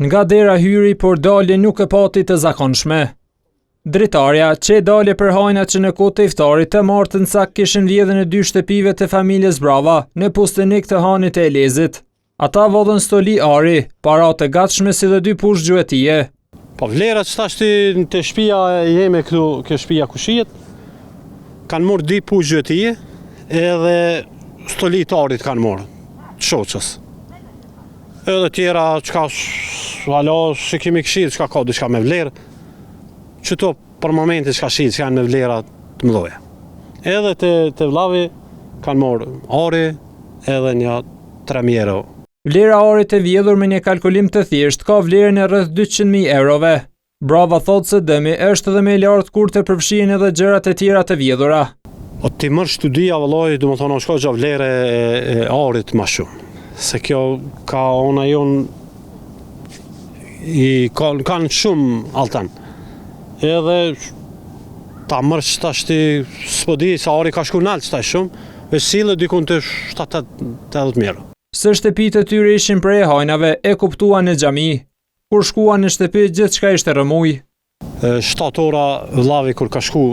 Nga dera hyri, por dalje nuk e pati të zakonshme. Dritarja, që dalje për hajna që në kohë të iftarit të martën sak kishin vjedhën e 2 shtëpive të familjes Brava në pustenik të Hanit e Elezit. Ata vodhën stoli ari, paratë gatshme si dhe 2 push gjuetie. Po vlerat që tashti të shtëpia jeme këtu, kjo shtëpia kushijet, kanë morë 2 push gjuetie edhe stoli të arit kanë morë, të shoqës. Edhe tjera çka alo që kemi këshirë, çka ka diçka me vlerë, qëto për momente çka shit që janë me vlera të mëdhoja. Edhe të vllavi kanë morë ari edhe një 3.000 euro. Vlera arit e vjedhur me një kalkulim të thjesht ka vlerën e rreth 200.000 eurove. Brava thotë se dëmi është edhe me lartë kur të përfshihen edhe gjërat e tjera të vjedhura. O ti mërë studia vëllai, do të thonë shko gja vlerë e arit më shumë. Se kjo ka ona jon kanë shumë altan. Edhe ta mërë që tashti s'po di se ari ka shku nalë që ta shumë, e sile dikun të 70.000 euro. Se shtëpitë e tyre ishin prej hajnave e kuptuan në xhami. Kur shkuan në shtëpi gjithçka ishte rrëmuj. 7 ora vllavi kur ka shku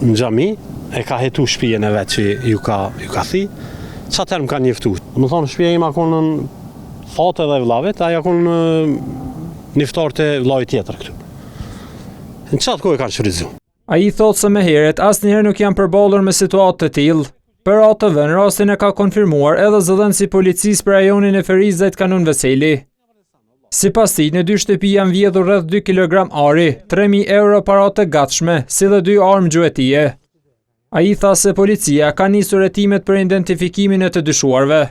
në xhami, e ka hetu shtëpinë e vet që ju ka thi, çfarë më kanë njoftu. Më thonë shtëpia ime ka në fatë edhe vllavit, ajo ka në njoftar të vllavit tjetër këtu. Në çfarë kohë kanë shfrytzuar. Ai thotë se më herët asnjëherë nuk janë përballur me situatë të tillë. Për ATV rastin e ka konfirmuar edhe zëdhënësi policisë për rajonin e Ferizajt Kanun Veseli. Sipas tij, në 2 shtëpi janë vjedhur rreth 2 kg ari, 3.000 euro para të gatshme, si dhe 2 armë gjuetie. Ai tha se policia ka nisur hetimet për identifikimin e të dyshuarve.